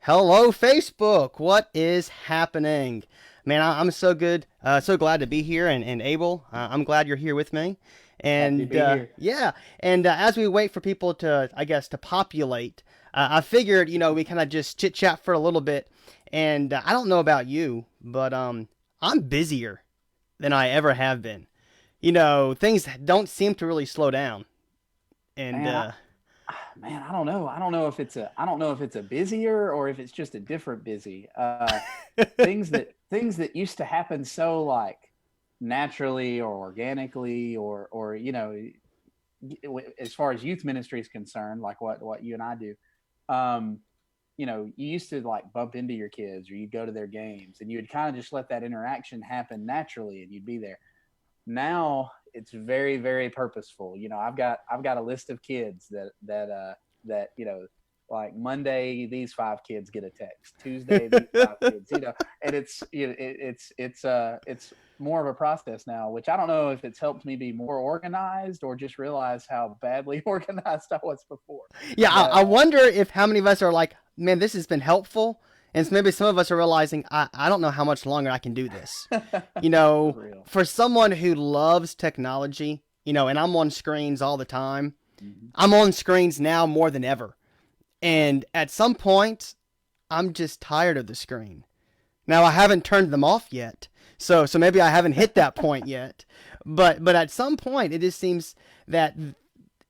Hello, Facebook. What is happening? Man, I'm so good, so glad to be here. And Abel, I'm glad you're here with me. Happy to And be here. yeah, and as we wait for people to, I guess, to populate, I figured, we kind of just chit chat for a little bit. And I don't know about you, but I'm busier than I ever have been. Things don't seem to really slow down. And Man, man, I don't know. I don't know if it's a busier or if it's just a different busy. Things that used to happen so like naturally or organically or as far as youth ministry is concerned, like what you and I do. Um, you used to like bump into your kids or you'd go to their games and you would kind of just let that interaction happen naturally and you'd be there. Now it's very very purposeful. I've got a list of kids that like Monday these five kids get a text, Tuesday these five kids, and it's more of a process now, which I don't know if it's helped me be more organized or just realize how badly organized I was before. Yeah, But I wonder if how many of us are like, man, this has been helpful. And so maybe some of us are realizing, I don't know how much longer I can do this. for real. For someone who loves technology, and I'm on screens all the time, Hmm. I'm on screens now more than ever. And at some point, I'm just tired of the screen. Now, I haven't turned them off yet. So maybe I haven't hit that point yet. But at some point, it just seems that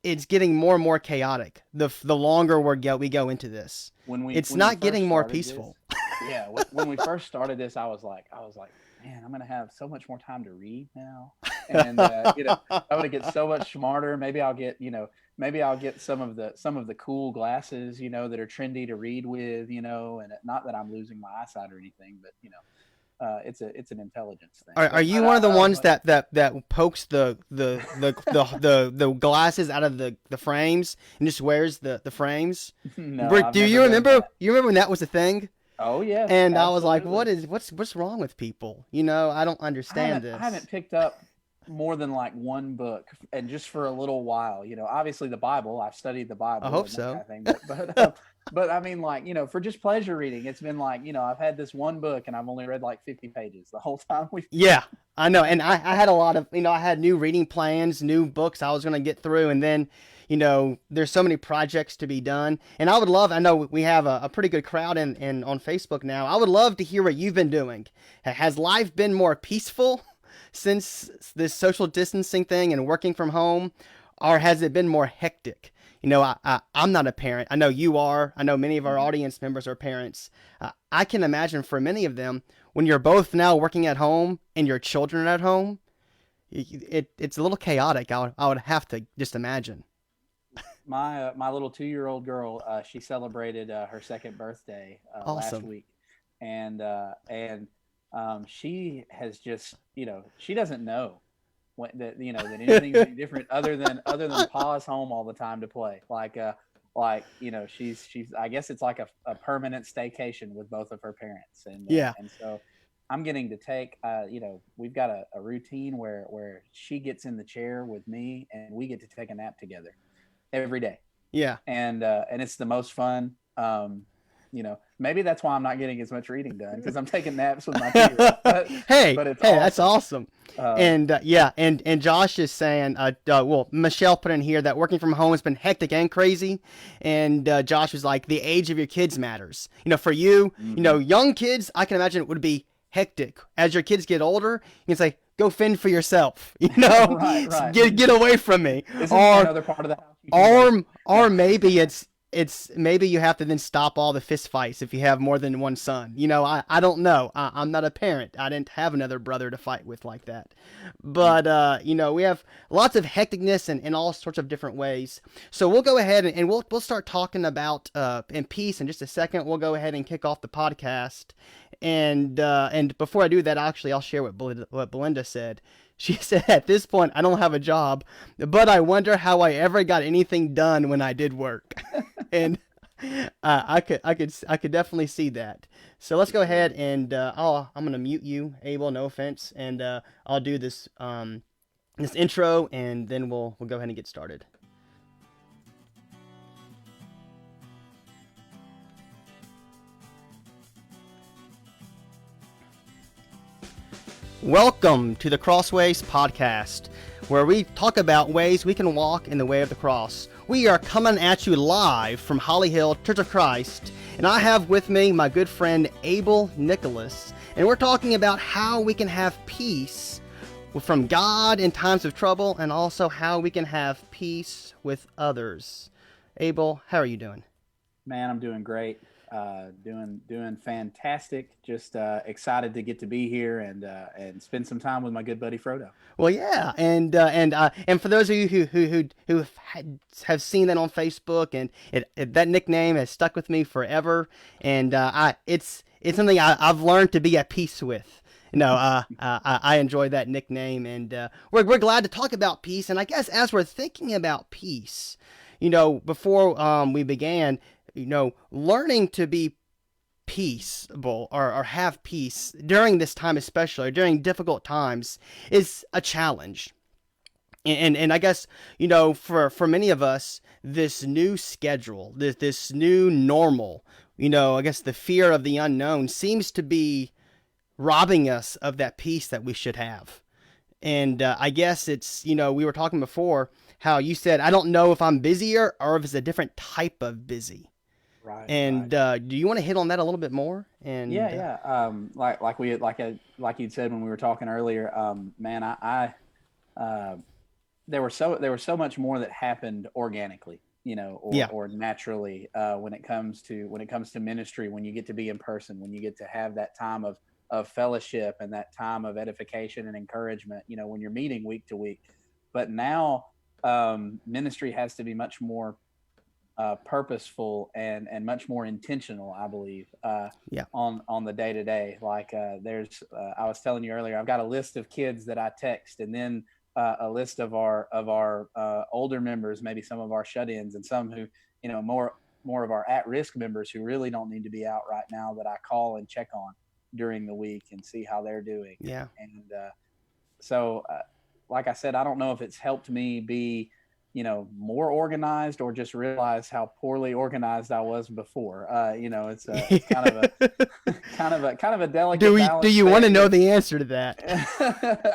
it's getting more and more chaotic the longer we go into this. It's When we not first getting more started this, peaceful. yeah, when we first started this, I was like, man, I'm gonna have so much more time to read now, and I'm gonna get so much smarter. Maybe I'll get some of the cool glasses, that are trendy to read with, and not that I'm losing my eyesight or anything, but it's an intelligence thing. Are But you one of the I was ones like, that pokes the glasses out of the frames and just wears the frames? no, I've Do never you done remember? that. You remember when that was a thing? Oh yes, And I was like, absolutely. what's wrong with people? I don't understand I haven't this. picked up more than like one book, and just for a little while. Obviously the Bible. I've studied the I Bible hope and that kind so. of thing. But I mean, like, for just pleasure reading, it's been like, I've had this one book and I've only read like 50 pages the whole time we've been. Yeah, I know. And I had a lot of, I had new reading plans, new books I was going to get through. And then, there's so many projects to be done. And I know we have a pretty good crowd in on Facebook now. I would love to hear what you've been doing. Has life been more peaceful since this social distancing thing and working from home? Or has it been more hectic? I'm not a parent. I know you are. I know many of our Mhm. audience members are parents. I can imagine for many of them, when you're both now working at home and your children are at home, it's a little chaotic. I would have to just imagine. My little 2-year-old girl, she celebrated her second birthday last Awesome. week, and she has just, she doesn't know that anything's any different other than Pa's home all the time to play. She's, I guess it's like a permanent staycation with both of her parents, and Yeah. so I'm getting to take, we've got a routine where she gets in the chair with me and we get to take a nap together every day, Yeah. and it's the most fun. Maybe that's why I'm not getting as much reading done, because I'm taking naps with my 2-year-old. But Hey, but it's that's awesome. awesome. Um, And yeah, and Josh is saying, well, Michelle put in here that working from home has been hectic and crazy, and Josh was like, the age of your kids matters. For you, mhm. young kids, I can imagine it would be hectic. As your kids get older, you can say, go fend for yourself. Right, right. Get away from me, Isn't there or another part of the house you can go to? or Yeah. maybe it's maybe you have to then stop all the fist fights if you have more than one son. I don't know. I'm not a parent. I didn't have another brother to fight with like that. Mm. But we have lots of hecticness in all sorts of different ways. So we'll go ahead and we'll start talking about in peace in just a second. We'll go ahead and kick off the podcast. And before I do that, actually, I'll share what Belinda said. She said, "At this point, I don't have a job, but I wonder how I ever got anything done when I did work." And I could definitely see that. So let's For go ahead sure. and I'm gonna mute you, Abel. No offense, and I'll do this intro, and then we'll go ahead and get started. Welcome to the Crossways podcast, where we talk about ways we can walk in the way of the cross. We are coming at you live from Holly Hill Church of Christ, and I have with me my good friend Abel Nicholas, and we're talking about how we can have peace from God in times of trouble, and also how we can have peace with others. Abel, how are you doing? Man, I'm doing great. Doing fantastic. Just excited to get to be here and spend some time with my good buddy Frodo. Well, yeah, and for those of you who have seen that on Facebook, and that nickname has stuck with me forever, and it's something I've learned to be at peace with. I enjoy that nickname, and we're glad to talk about peace. And I guess as we're thinking about peace, before we began, learning to be peaceable or have peace during this time, especially or during difficult times, is a challenge. And I guess, for many of us, this new schedule, this new normal, I guess the fear of the unknown seems to be robbing us of that peace that we should have. And I guess it's, we were talking before how you said, I don't know if I'm busier or if it's a different type of busy. Right. And do you want to hit on that a little bit more? And yeah. Like you'd said when we were talking earlier, man, there was so much more that happened organically, or naturally when it comes to ministry, when you get to be in person, when you get to have that time of fellowship and that time of edification and encouragement, when you're meeting week to week. But now ministry has to be much more purposeful and much more intentional, I believe, on the day to day. Like there's, I was telling you earlier, I've got a list of kids that I text, and then a list of our older members, maybe some of our shut-ins, and some who, more of our at-risk members who really don't need to be out right now, that I call and check on during the week and see how they're doing. Yeah. And so, like I said, I don't know if it's helped me be more organized, or just realize how poorly organized I was before. It's kind of a kind of a delicate balance. Do you want to know the answer to that?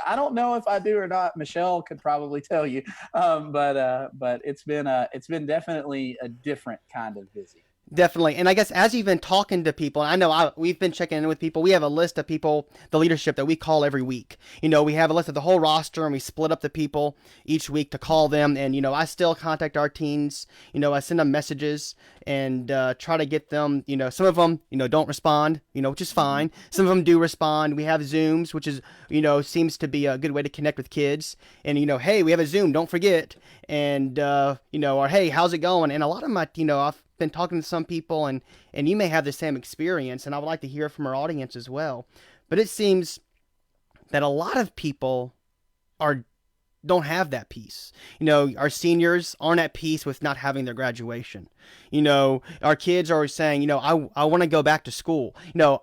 I don't know if I do or not. Michelle could probably tell you. But it's been definitely a different kind of busy. Definitely. And I guess as you've been talking to people, and I know we've been checking in with people, we have a list of people, the leadership, that we call every week. We have a list of the whole roster, and we split up the people each week to call them. And, I still contact our teens. I send them messages and try to get them, some of them, don't respond, which is fine. Some of them do respond. We have Zooms, which is, seems to be a good way to connect with kids. And, hey, we have a Zoom, don't forget. And, or, hey, how's it going? And a lot of my, I've been talking to some people, and you may have the same experience, and I would like to hear from our audience as well. But it seems that a lot of people don't have that peace. Our seniors aren't at peace with not having their graduation. Our kids are always saying, I want to go back to school.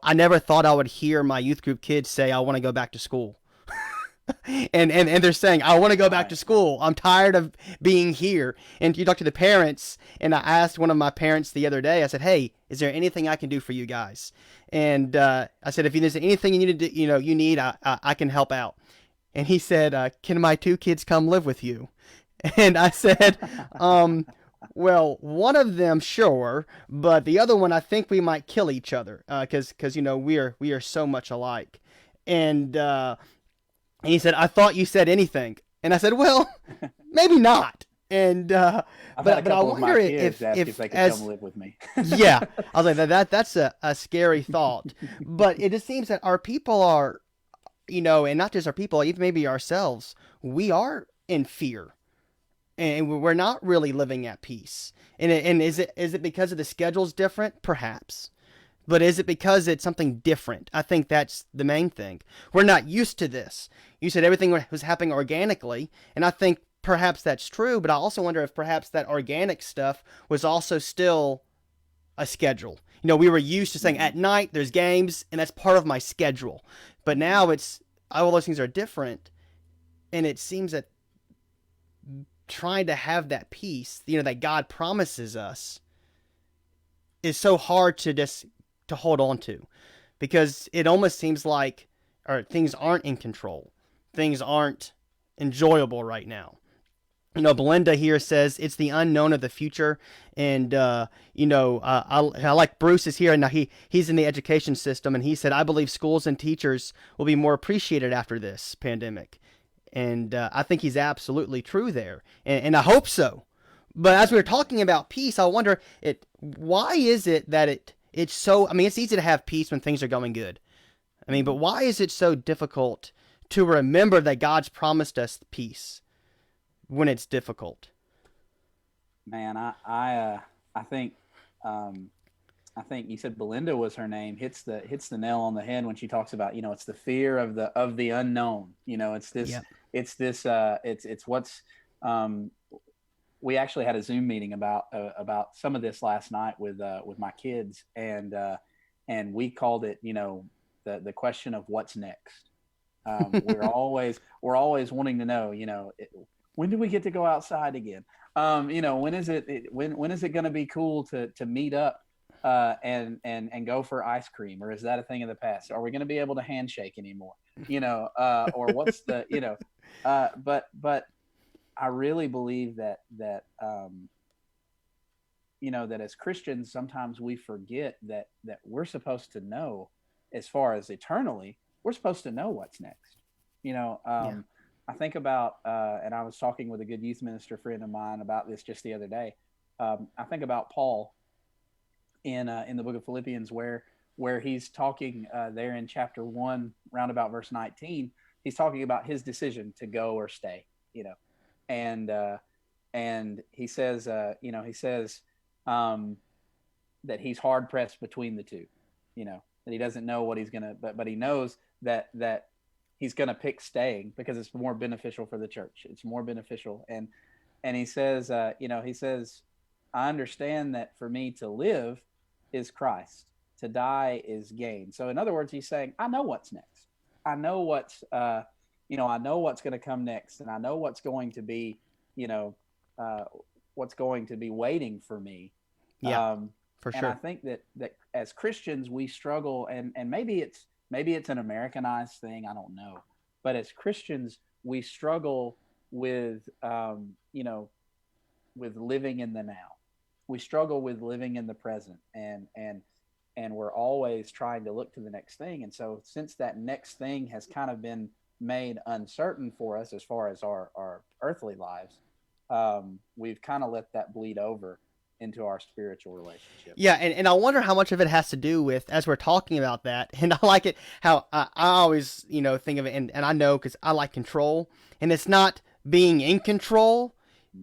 I never thought I would hear my youth group kids say, I want to go back to school. and they're saying, I want to go back to school. I'm tired of being here. And you talk to the parents, and I asked one of my parents the other day, I said, hey, is there anything I can do for you guys? And I said, if there's anything you need to do, you need, I can help out. And he said, can my two kids come live with you? And I said, well, one of them, sure, but the other one, I think we might kill each other, because we are so much alike. And he said, I thought you said anything. And I said, well, maybe not. And but I wonder if they could come live with me. Yeah, I was like, that's a scary thought. But it just seems that our people are, and not just our people, even maybe ourselves, we are in fear, and we're not really living at peace. And is it because of the schedule's different? Perhaps. But is it because it's something different? I think that's the main thing. We're not used to this. You said everything was happening organically, and I think perhaps that's true, but I also wonder if perhaps that organic stuff was also still a schedule. We were used to saying at night there's games, and that's part of my schedule. But now it's, all those things are different, and it seems that trying to have that peace, that God promises us, is so hard to hold on to, because it almost seems like, things aren't in control. Things aren't enjoyable right now. Belinda here says it's the unknown of the future, and I like Bruce is here, and now he's in the education system, and he said I believe schools and teachers will be more appreciated after this pandemic, and I think he's absolutely true there, and I hope so. But as we were talking about peace, I wonder why is it that it's so? I mean, it's easy to have peace when things are going good. I mean, but why is it so difficult to remember that God's promised us peace when it's difficult? Man, I think I think you said Belinda was her name, hits the nail on the head when she talks about, it's the fear of the unknown. It's this Yep. it's what's we actually had a Zoom meeting about some of this last night with my kids, and we called it, the question of what's next. We're always wanting to know, when do we get to go outside again? When is it going to be cool to meet up and go for ice cream, or is that a thing of the past? Are we going to be able to handshake anymore? Or what's the but I really believe that that as Christians, sometimes we forget that we're supposed to know, as far as eternally, we're supposed to know what's next. I think about, and I was talking with a good youth minister friend of mine about this just the other day. I think about Paul in the book of Philippians, where he's talking there in chapter 1, round about verse 19. He's talking about his decision to go or stay. And he says, that he's hard pressed between the two. That he doesn't know what he's gonna, but he knows that he's gonna pick staying because it's more beneficial for the church. It's more beneficial, and he says, I understand that for me to live is Christ, to die is gain. So in other words, he's saying, I know what's next. I know what's I know what's going to come next, and I know what's going to be, what's going to be waiting for me. Yeah, for and sure. I think that as Christians we struggle, and maybe it's an Americanized thing, I don't know, but as Christians we struggle with with living in the now. We struggle with living in the present, and we're always trying to look to the next thing. And so since that next thing has kind of been made uncertain for us as far as our earthly lives, we've kind of let that bleed over into our spiritual relationship. Yeah, and I wonder how much of it has to do with, as we're talking about that, and I like it, how I always, think of it, and I know because I like control, and it's not being in control,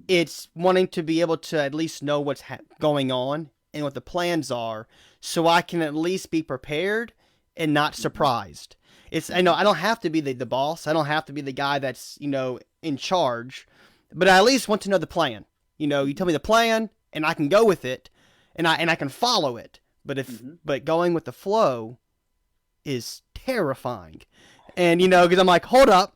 it's wanting to be able to at least know what's going on and what the plans are, so I can at least be prepared and not surprised. I don't have to be the boss, I don't have to be the guy that's, in charge, but I at least want to know the plan. You tell me the plan, and I can go with it, and I can follow it. But going with the flow is terrifying, and because I'm like, hold up,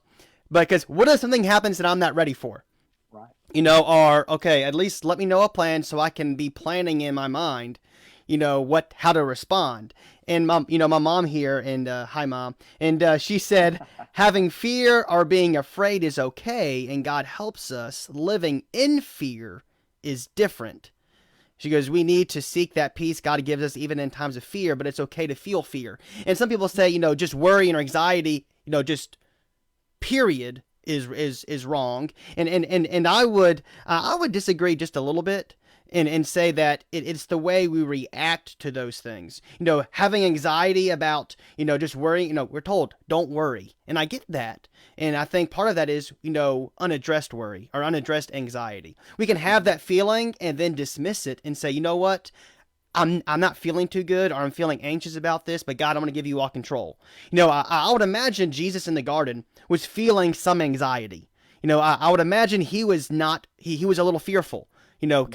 because what if something happens that I'm not ready for? Right. Or okay, at least let me know a plan so I can be planning in my mind, how to respond. And my mom here, and hi mom, and she said, having fear or being afraid is okay, and God helps us. Living in fear is different. She goes, we need to seek that peace God gives us even in times of fear, but it's okay to feel fear. And some people say, just worry or anxiety, just period is wrong. And I would disagree just a little bit and say that it's the way we react to those things. Having anxiety about, just worrying, we're told don't worry. And I get that. And I think part of that is, unaddressed worry or unaddressed anxiety. We can have that feeling and then dismiss it and say, you know what? I'm not feeling too good, or I'm feeling anxious about this, but God, I'm going to give you all control. I would imagine Jesus in the garden was feeling some anxiety. I would imagine he was not, he was a little fearful, not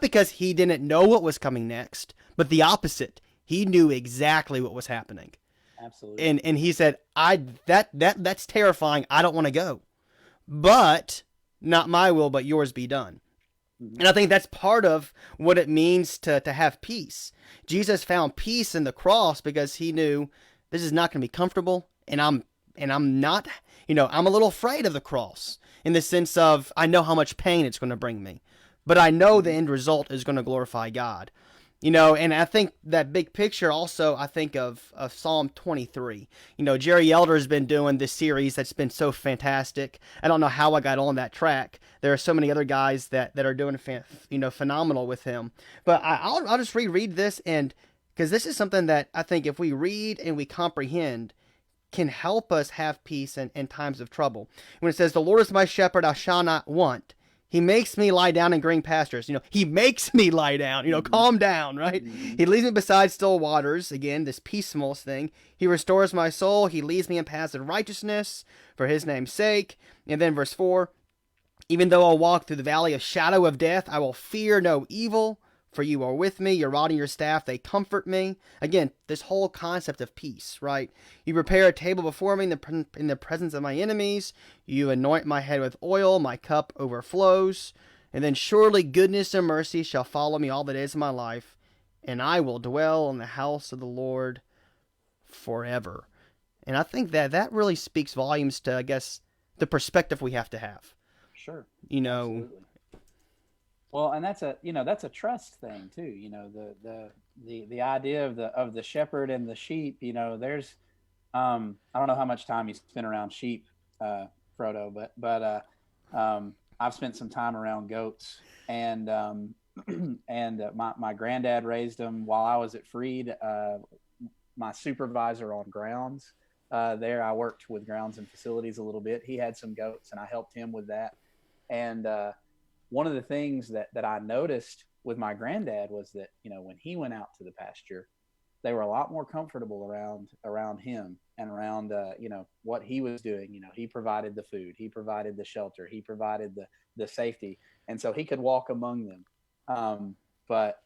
because he didn't know what was coming next, but the opposite. He knew exactly what was happening. Absolutely. And he said, that's terrifying. I don't want to go, but not my will, but yours be done. And I think that's part of what it means to have peace. Jesus found peace in the cross because he knew This is not going to be comfortable, and I'm not, I'm a little afraid of the cross in the sense of I know how much pain it's going to bring me, but I know the end result is going to glorify God. And I think that big picture also, I think of Psalm 23. Jerry Elder has been doing this series that's been so fantastic. I don't know how I got on that track. There are so many other guys that are doing, phenomenal with him. But I'll just reread this, and because this is something that I think if we read and we comprehend, can help us have peace in times of trouble. When it says, "The Lord is my shepherd, I shall not want. He makes me lie down in green pastures." He makes me lie down. Calm down, right? Mm-hmm. He leads me beside still waters. Again, this peaceful thing. He restores my soul. He leads me in paths of righteousness for his name's sake. And then verse 4, "Even though I walk through the valley of shadow of death, I will fear no evil, for you are with me. Your rod and your staff, they comfort me." Again, this whole concept of peace, right? "You prepare a table before me in the presence of my enemies. You anoint my head with oil. My cup overflows. And then surely goodness and mercy shall follow me all the days of my life, and I will dwell in the house of the Lord forever." And I think that really speaks volumes to, I guess, the perspective we have to have. Sure. You know, Absolutely. Well, and that's a trust thing too. The idea of the shepherd and the sheep. There's I don't know how much time you spent around sheep, Frodo, but I've spent some time around goats, and my granddad raised them while I was at Freed. My supervisor on grounds there, I worked with grounds and facilities a little bit. He had some goats, and I helped him with that. And one of the things that I noticed with my granddad was that, when he went out to the pasture, they were a lot more comfortable around him and around, what he was doing. He provided the food, he provided the shelter, he provided the safety. And so he could walk among them. But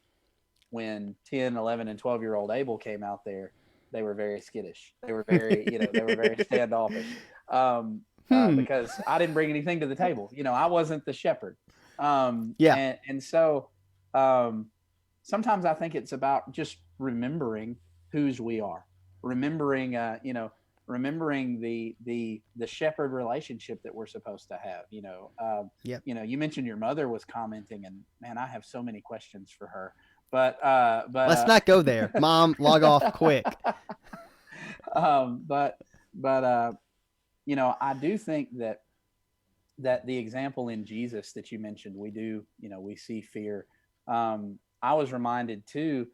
when 10, 11, and 12-year-old Abel came out there, they were very skittish. They were very, they were very standoffish. Because I didn't bring anything to the table. I wasn't the shepherd. And so sometimes I think it's about just remembering whose we are, remembering the shepherd relationship that we're supposed to have. You mentioned your mother was commenting, and man, I have so many questions for her. But let's not go there, Mom. Log off quick. I do think that the example in Jesus that you mentioned, we see fear. I was reminded too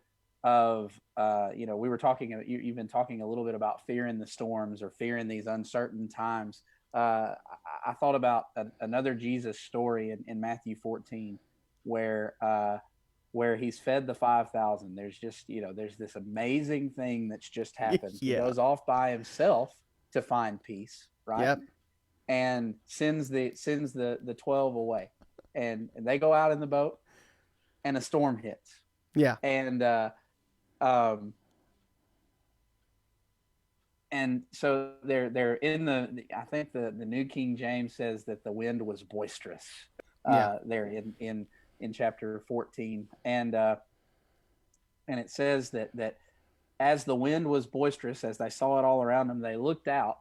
of, we were talking, you've been talking a little bit about fear in the storms or fear in these uncertain times. I thought about another Jesus story in Matthew 14, where he's fed the 5,000. There's just, there's this amazing thing that's just happened. Yeah. He goes off by himself to find peace, right? Yep. And sends the 12 away, and they go out in the boat, and a storm hits. Yeah. And so they're in I think the New King James says that the wind was boisterous. There in chapter 14, and it says that as the wind was boisterous, as they saw it all around them, they looked out,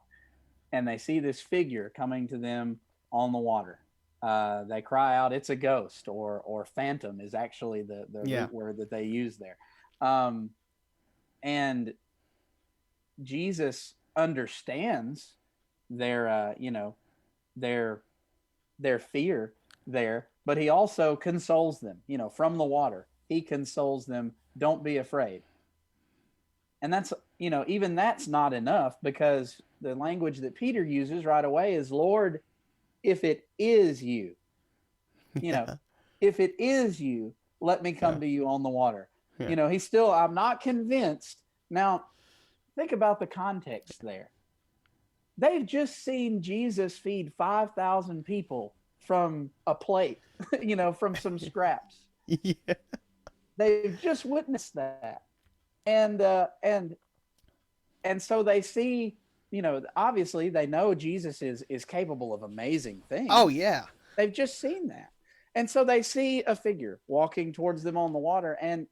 and they see this figure coming to them on the water. They cry out, "It's a ghost," or phantom is actually the root word that they use there. And Jesus understands their fear there, but he also consoles them, from the water. He consoles them. Don't be afraid. And that's, even that's not enough, because the language that Peter uses right away is, "Lord, if it is you, if it is you, let me come to you on the water." He's still, "I'm not convinced." Now, think about the context there. They've just seen Jesus feed 5,000 people from a plate, from some scraps. Yeah. They've just witnessed that. And so they see, obviously they know Jesus is capable of amazing things. Oh yeah. They've just seen that. And so they see a figure walking towards them on the water, and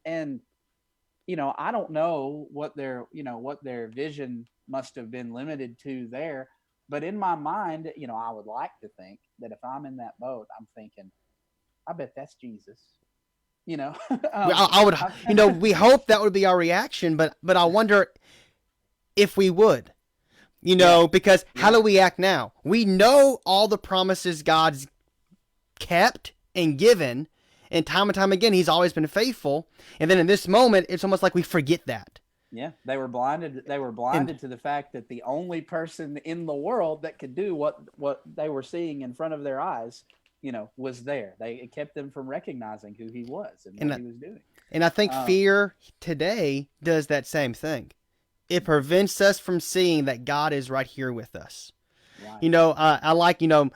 I don't know what their vision must have been limited to there. But in my mind, I would like to think that if I'm in that boat, I'm thinking, I bet that's Jesus. You know, I would, I, we hope that would be our reaction, but I wonder if we would, yeah, because how yeah, do we act now? We know all the promises God's kept and given, and time again, He's always been faithful. And then in this moment, it's almost like we forget that. yeah. They were blinded. They were And blinded to the fact that the only person in the world that could do what they were seeing in front of their eyes, was there. It kept them from recognizing who He was and what and He was doing. and I think Um, fear today does that same thing. It prevents us from seeing that God is right here with us. right. I like, my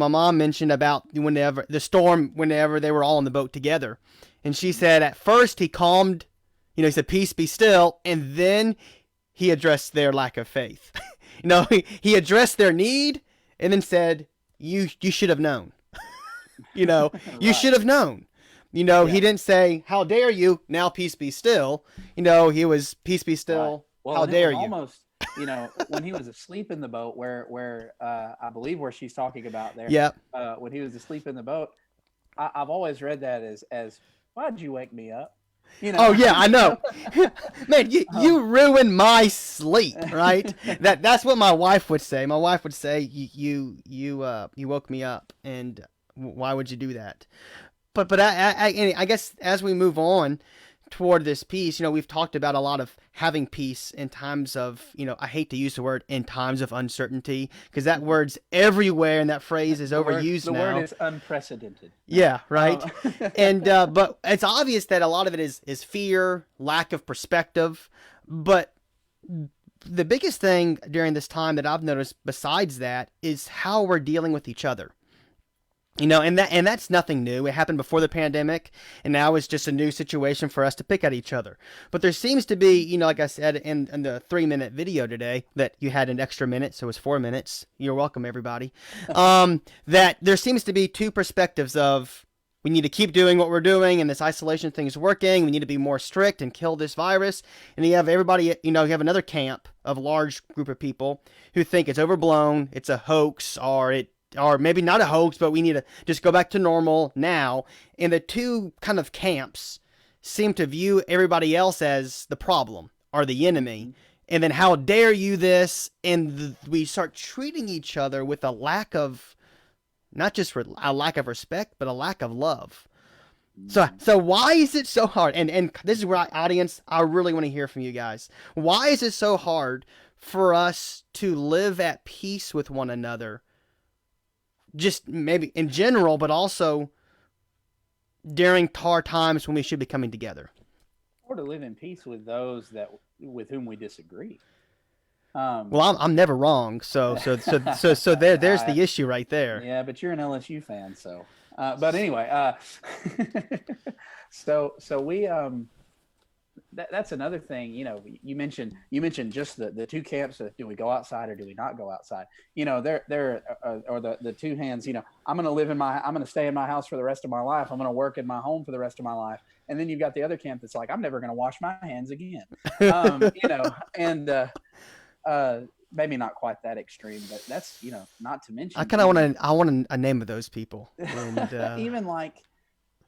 mom mentioned about whenever the storm, whenever they were all on the boat together. And she said at first he calmed, he said, peace be still. And then he addressed their lack of faith. He addressed their need and then said, you should have known, you Right. should have known. Yeah. He didn't say, how dare you? Now peace be still. He was, peace be Right. still. Well, How and it was dare you? almost, when he was asleep in the boat, where I believe where she's talking about there, Yep. when he was asleep in the boat, I've always read that as why'd you wake me up? Oh yeah, I You know. know? Man, you, Um, you ruined my sleep, right? That's what my wife would say. My wife would say, you woke me up, and why would you do that? But I guess as we move on toward this peace, we've talked about a lot of having peace in times of, I hate to use the word in times of uncertainty, because that word's everywhere and that phrase is overused the word now. is unprecedented now. Yeah, right. And but it's obvious that a lot of it is fear, lack of perspective. But the biggest thing during this time that I've noticed, besides that, is how we're dealing with each other. And that's nothing new. It happened before the pandemic, and now it's just a new situation for us to pick at each other. But there seems to be, like I said in the 3-minute video today, that you had an extra minute, so it's 4 minutes. You're welcome, everybody. That there seems to be two perspectives of we need to keep doing what we're doing, and this isolation thing is working. We need to be more strict and kill this virus. And you have everybody, you have another camp of a large group of people who think it's overblown, it's a hoax, or maybe not a hoax, but we need to just go back to normal now. And the two kind of camps seem to view everybody else as the problem or the enemy. And then how dare you this? And we start treating each other with a lack of, not just a lack of respect, but a lack of love. So why is it so hard? And this is where audience, I really want to hear from you guys. Why is it so hard for us to live at peace with one another? Just maybe in general, but also during hard times when we should be coming together. Or to live in peace with those with whom we disagree. Well, I'm never wrong, so there's the issue right there. Yeah, but you're an LSU fan, so. But anyway, so we that's another thing. You mentioned just the two camps. Of, do we go outside or do we not go outside? There or the two hands. I'm going to stay in my house for the rest of my life. I'm going to work in my home for the rest of my life. And then you've got the other camp that's like, I'm never going to wash my hands again. And maybe not quite that extreme, but that's not to mention. I kind of want a name of those people. And even like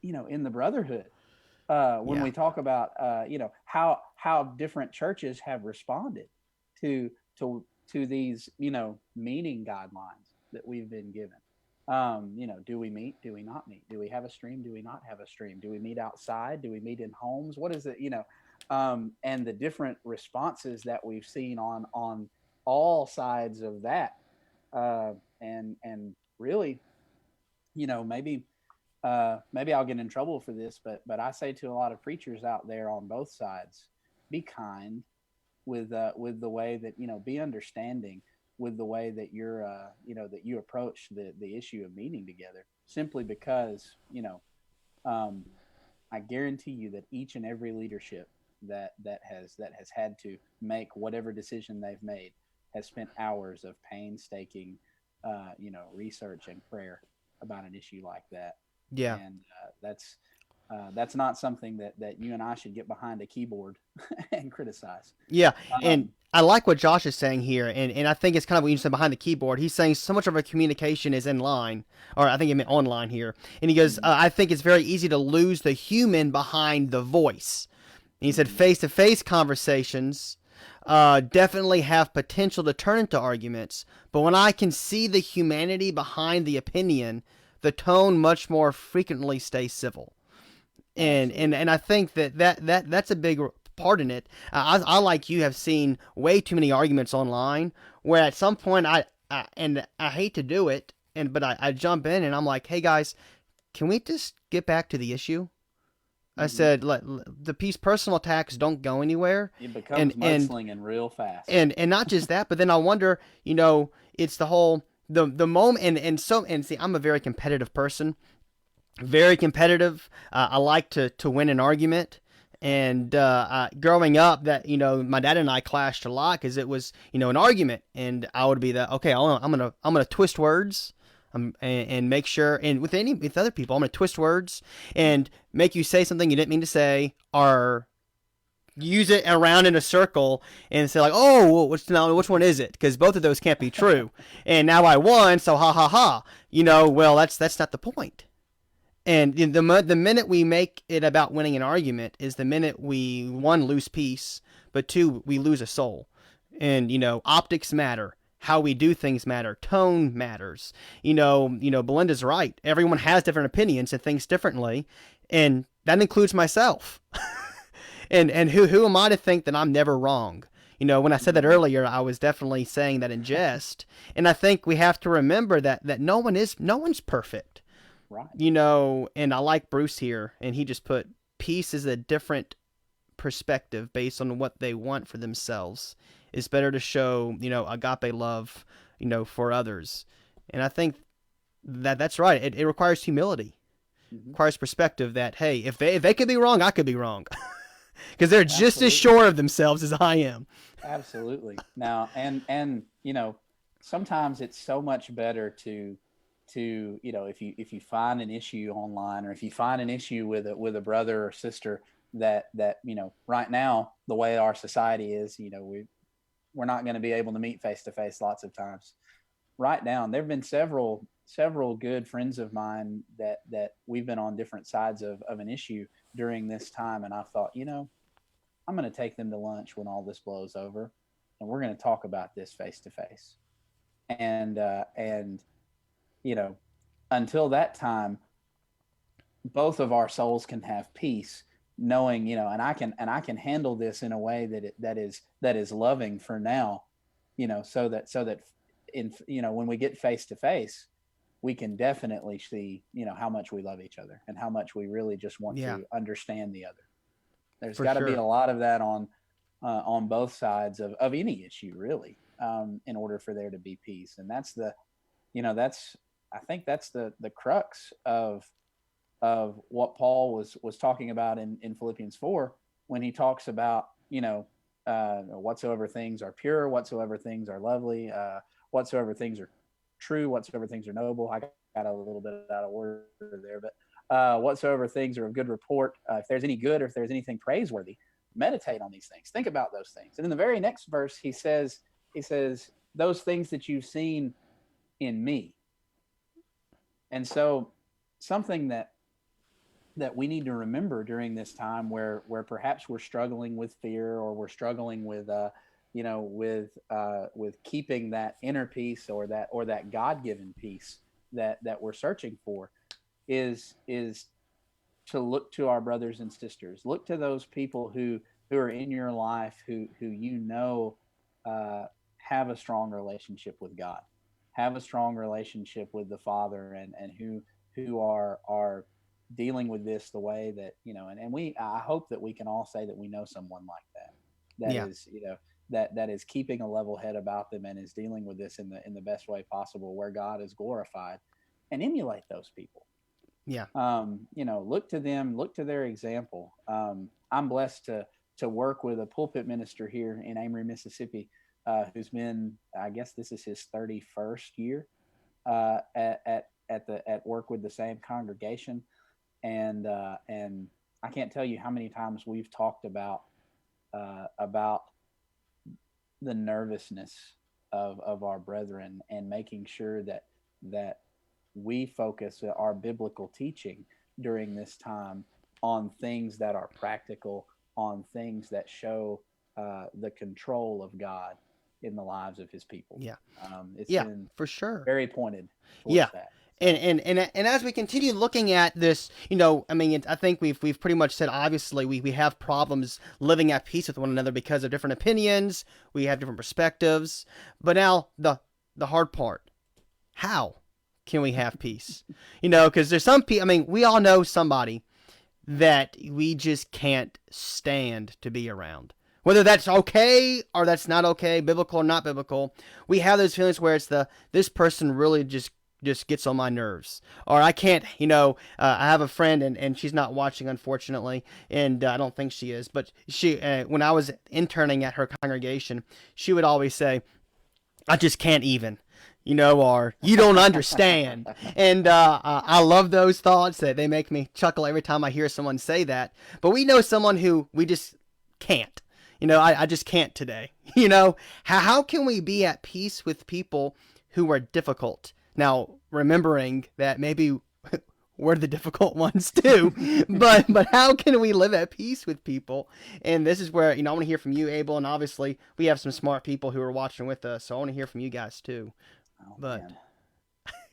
in the brotherhood, when yeah, we talk about how different churches have responded to these meeting guidelines that we've been given. Do we meet? Do we not meet? Do we have a stream? Do we not have a stream? Do we meet outside? Do we meet in homes? What is it? And the different responses that we've seen on all sides of that, and really, maybe I'll get in trouble for this, but I say to a lot of preachers out there on both sides, be kind with the way that be understanding with the way that that you approach the issue of meeting together. Simply because I guarantee you that each and every leadership that has had to make whatever decision they've made has spent hours of painstaking research and prayer about an issue like that. yeah. And that's That's not something that you and I should get behind a keyboard and criticize. Yeah, and Um, I like what Josh is saying here, and I think it's kind of what you said behind the keyboard. He's saying so much of our communication is in line, or I think he meant online here. And he goes, mhm, I think it's very easy to lose the human behind the voice. And he said mhm, face to face conversations definitely have potential to turn into arguments, but when I can see the humanity behind the opinion, the tone much more frequently stays civil. absolutely. And I think that's a big part in it. I like you have seen way too many arguments online where at some point and I hate to do it but I jump in and I'm like, hey guys, can we just get back to the issue? I Hmm. said the peace personal attacks don't go anywhere, It and becomes and mudslinging real fast. and not just that, but then I wonder, it's the whole the moment and see, I'm a very competitive person, very competitive. I like to win an argument. And growing up, that my dad and I clashed a lot because it was an argument, and I would be the okay. I'm gonna twist words, and make sure. And with other people, I'm gonna twist words and make you say something you didn't mean to say, or use it around in a circle and say like, oh, well, which one is it? Because both of those can't be true. And now I won, so ha ha ha. Well, that's not the point. And the minute we make it about winning an argument is the minute we, one, lose peace, but two, we lose a soul. And optics matter. How we do things matter. Tone matters. Belinda's right. Everyone has different opinions and thinks differently, and that includes myself. And who am I to think that I'm never wrong? When I said that Hmm. earlier, I was definitely saying that in jest. And I think we have to remember that no one's perfect. Right. And I like Bruce here, and he just put peace is a different perspective based on what they want for themselves. It's better to show, agape love, for others. And I think that's right. It requires humility. It Hmm. requires perspective that, hey, if they could be wrong, I could be wrong. Because they're just as Absolutely. sure of themselves as I am. Absolutely. Now, and sometimes it's so much better if you find an issue online, or if you find an issue with a brother or sister that right now, the way our society is, we're not going to be able to meet face to face lots of times. Write down. There have been several good friends of mine that we've been on different sides of an issue during this time, and I thought, I'm going to take them to lunch when all this blows over, and we're going to talk about this face to face. And you know, until that time, both of our souls can have peace, knowing, and I can handle this in a way that is loving for now, so that in when we get face to face, we can definitely see how much we love each other and how much we really just want Yeah, to understand the other. There's for got to be a sure. lot of that on both sides of any issue, really, in order for there to be peace. And that's I think that's the crux of what Paul was talking about in Philippians 4, when he talks about whatsoever things are pure, whatsoever things are lovely, whatsoever things are true, whatsoever things are noble. I got a little bit out of order there, but whatsoever things are of good report, if there's any good or if there's anything praiseworthy, meditate on these things. Think about those things. And in the very next verse, he says those things that you've seen in me. And so something that we need to remember during this time where perhaps we're struggling with fear, or we're struggling with keeping that inner peace, or that God-given peace that we're searching for, is to look to our brothers and sisters, look to those people who are in your life, who uh, have a strong relationship with God, have a strong relationship with the Father, and who are dealing with this the way that and we I hope that we can all say that we know someone like that Yeah, is that is keeping a level head about them and is dealing with this in the best way possible, where God is glorified, and emulate those people. yeah, Look to them, look to their example. I'm blessed to work with a pulpit minister here in Amory, Mississippi, who's been, I guess this is his 31st year at work with the same congregation. and I can't tell you how many times we've talked about the nervousness of our brethren, and making sure that we focus our biblical teaching during this time on things that are practical, on things that show the control of God in the lives of His people. Yeah. It's Yeah, been for sure. very pointed Yeah. towards that. And, So and as we continue looking at this, I mean, I think we've pretty much said, obviously we have problems living at peace with one another because of different opinions. We have different perspectives. But now the hard part: how can we have peace? Because there's some people. I mean, we all know somebody that we just can't stand to be around. Whether that's okay or that's not okay, biblical or not biblical, we have those feelings where it's this person really just gets on my nerves, or I can't. I have a friend, and she's not watching, unfortunately, and I don't think she is, but she when I was interning at her congregation, she would always say, I just can't even, or you don't understand. And I love those thoughts. That they make me chuckle every time I hear someone say that. But we know someone who we just can't. I just can't today. How can we be at peace with people who are difficult? Now, remembering that maybe we're the difficult ones too, but how can we live at peace with people? And this is where I want to hear from you, Abel, and obviously we have some smart people who are watching with us, so I want to hear from you guys too. oh But man,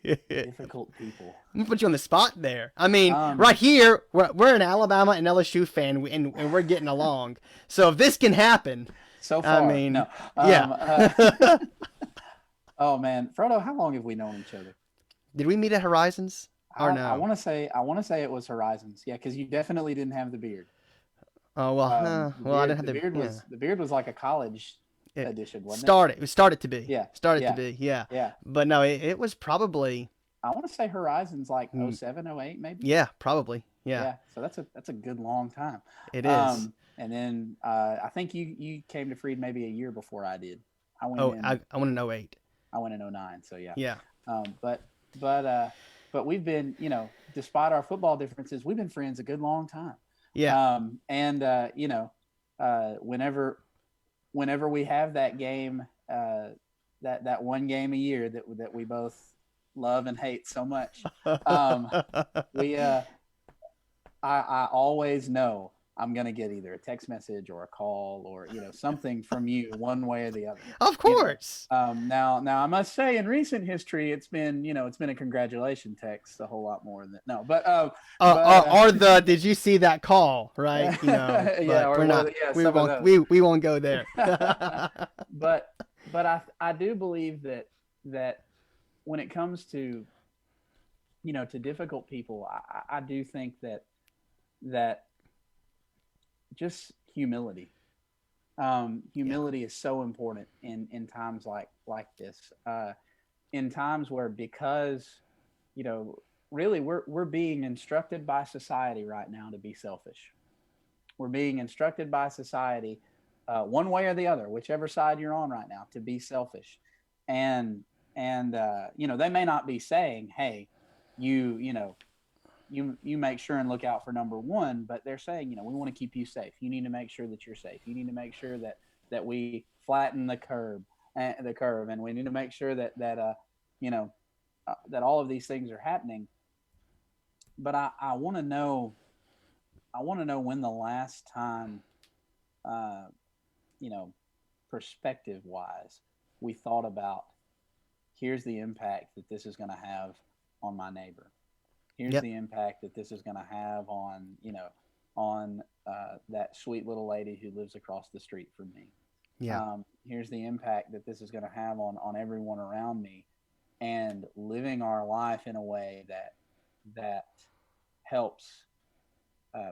I'm difficult people. gonna put you on the spot there. I mean, Um, right here, we're an Alabama and LSU fan, and we're getting along. So if this can happen, so I far, no. mean, yeah. Um, oh man, Frodo, how long have we known each other? Did we meet at Horizons or I no? want to say it was Horizons. Yeah, because you definitely didn't have the beard. Oh well, I didn't have The the beard was like a college it edition, wasn't it? started to be Yeah, started to yeah, be, yeah. yeah. But no, it was probably I want to say Horizons like oh mm, seven, oh eight, maybe. yeah, probably, yeah. Yeah, so that's a good long time. It is. And then I think you came to Freed maybe a year before I did. I went Oh, in I want to know 8. I went in '09, so yeah. Yeah, Um, but but uh, but we've been, despite our football differences, we've been friends a good long time. yeah, And whenever we have that game, that one game a year that we both love and hate so much, um, we I always know I'm gonna get either a text message or a call or something from you one way or the other. of You know. course. Now I must say in recent history it's been a congratulation text a whole lot more than no, Or the did you see that call? Right, yeah, but or we're one of not. yeah, We some of won't. those. We won't go there. but I do believe that when it comes to difficult people, I do think that just humility. Yeah, Humility is so important in times like this. In times where, because you know really we're being instructed by society right now to be selfish. We're being instructed by society, one way or the other, whichever side you're on right now, to be selfish. And they may not be saying, hey, you make sure and look out for number one, but they're saying, we want to keep you safe. You need to make sure that you're safe. You need to make sure that we flatten the curve, and we need to make sure that all of these things are happening. But I want to know, when the last time, uh, you know, perspective wise, we thought about, here's the impact that this is going to have on my neighbor. Here's yep, the impact that this is going to have on that sweet little lady who lives across the street from me. yeah, Here's the impact that this is going to have on everyone around me, and living our life in a way that helps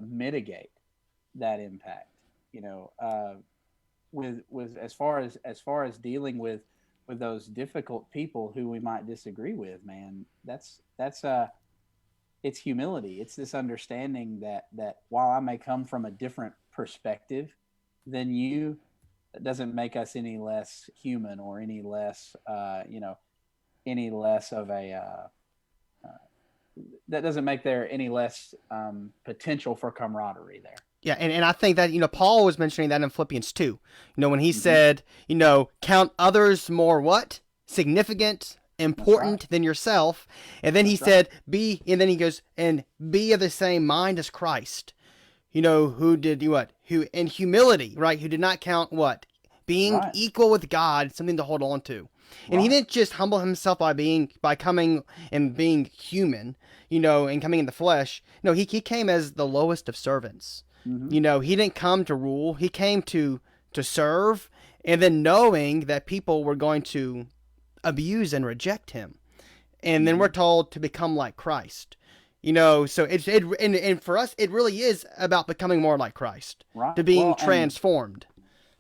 mitigate that impact. With as far as dealing with those difficult people who we might disagree with, man, that's it's humility. It's this understanding that while I may come from a different perspective than you, it doesn't make us any less human, or any less of a that doesn't make there any less potential for camaraderie there. Yeah, and I think that, Paul was mentioning that in Philippians 2. When he Mm-hmm. said, count others more what? Significant, important right. than yourself. And then he That's right. said, and then he goes, and be of the same mind as Christ. Who did what? Who in humility, right? Who did not count what? Being Right. equal with God, something to hold on to. And he Right. didn't just humble himself by coming and being human, and coming in the flesh. No, he came as the lowest of servants. Mm-hmm. He didn't come to rule. He came to serve, and then knowing that people were going to abuse and reject him. And then Mm-hmm. we're told to become like Christ. So and for us, it really is about becoming more like Christ, Right. to being Well, transformed.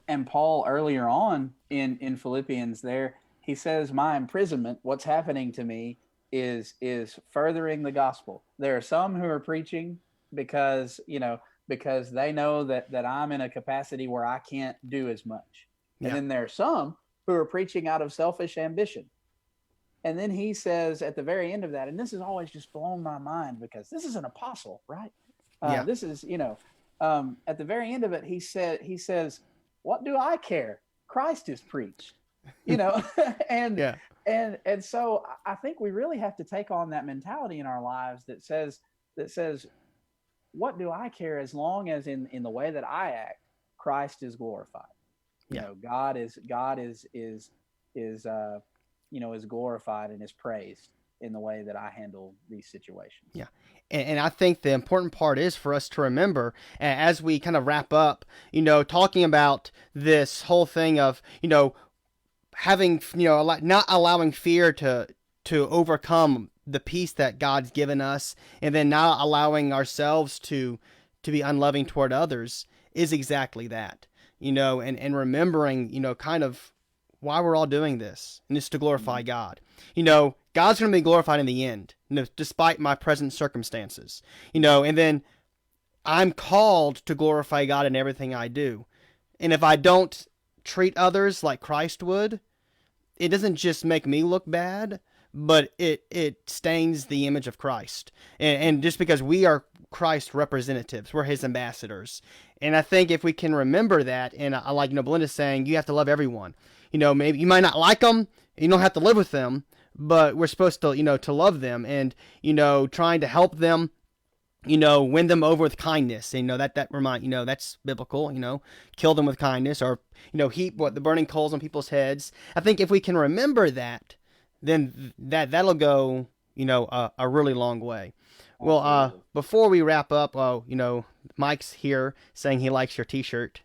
and Paul earlier on in Philippians there, he says, my imprisonment, what's happening to me is furthering the gospel. There are some who are preaching because they know that I'm in a capacity where I can't do as much. And Yeah. then there are some who are preaching out of selfish ambition. And then he says at the very end of that, and this has always just blown my mind because this is an apostle, right? Yeah. This is, at the very end of it, he says, what do I care? Christ is preached, and Yeah. and so I think we really have to take on that mentality in our lives that says, what do I care, as long as in the way that I act, Christ is glorified. Yeah. God is glorified and is praised in the way that I handle these situations. Yeah. And I think the important part is for us to remember, as we kind of wrap up, talking about this whole thing of, having, not allowing fear to overcome the peace that God's given us, and then not allowing ourselves to be unloving toward others, is exactly that, and remembering, kind of why we're all doing this, and it's to glorify God. God's going to be glorified in the end, despite my present circumstances, and then I'm called to glorify God in everything I do. And if I don't treat others like Christ would, it doesn't just make me look bad, but it stains the image of Christ. And just because we are Christ's representatives, we're his ambassadors. And I think if we can remember that, and I like, Belinda's saying, you have to love everyone. Maybe you might not like them, you don't have to live with them, but we're supposed to, to love them, and, trying to help them, win them over with kindness. And, that remind, that's biblical, kill them with kindness, or, heap the burning coals on people's heads. I think if we can remember that, then that'll go, a really long way. Well, before we wrap up, Mike's here saying he likes your T-shirt.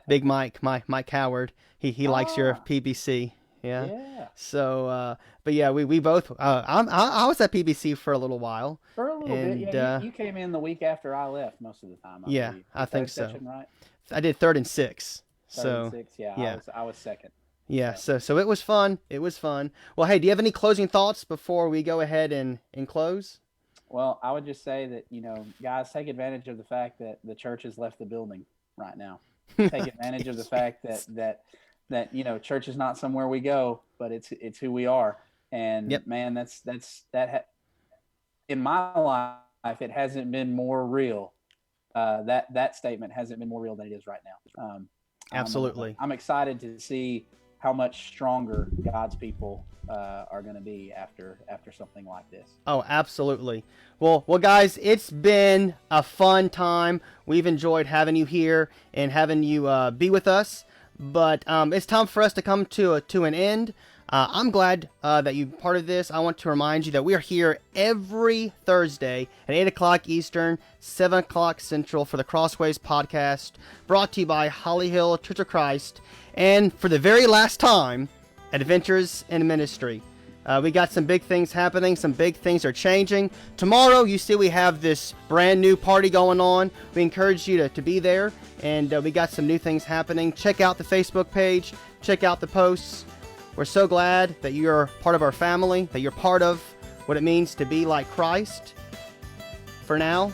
Big Mike Howard, he likes your PBC. Yeah. Yeah. So, but yeah, we both. I was at PBC for a little while. For a little bit, yeah. You came in the week after I left most of the time. I believe. I think so. Session, right? I did 3rd and 6. Third and 6, yeah. I was second. Yeah. So it was fun. It was fun. Well, hey, do you have any closing thoughts before we go ahead and close? Well, I would just say that, guys, take advantage of the fact that the church has left the building right now. Take advantage of the fact that church is not somewhere we go, but it's who we are. And yep. Man, in my life, it hasn't been more real. That statement hasn't been more real than it is right now. Absolutely. I'm excited to see how much stronger God's people are going to be after something like this. Oh, absolutely. Well, guys, it's been a fun time. We've enjoyed having you here and having you be with us. But it's time for us to come to an end. I'm glad that you're part of this. I want to remind you that we are here every Thursday at 8 o'clock Eastern, 7 o'clock Central for the Crossways podcast, brought to you by Holly Hill Church of Christ, and for the very last time, Adventures in Ministry. We got some big things happening. Some big things are changing. Tomorrow, you see we have this brand new party going on. We encourage you to be there. And we got some new things happening. Check out the Facebook page. Check out the posts. We're so glad that you're part of our family, that you're part of what it means to be like Christ. For now,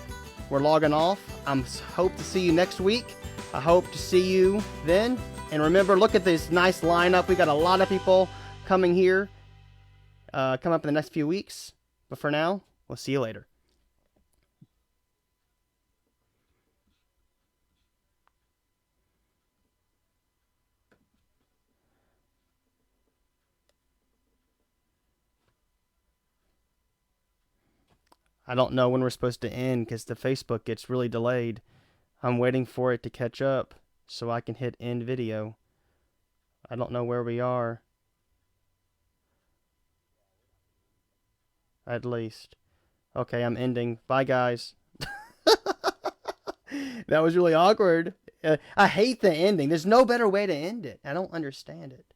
we're logging off. I hope to see you next week. I hope to see you then. And remember, look at this nice lineup. We got a lot of people coming here. Come up in the next few weeks. But for now, We'll see you later. I don't know when we're supposed to end because the Facebook gets really delayed. I'm waiting for it to catch up so I can hit end video. I don't know where we are. At least. Okay, I'm ending. Bye, guys. That was really awkward. I hate the ending. There's no better way to end it. I don't understand it.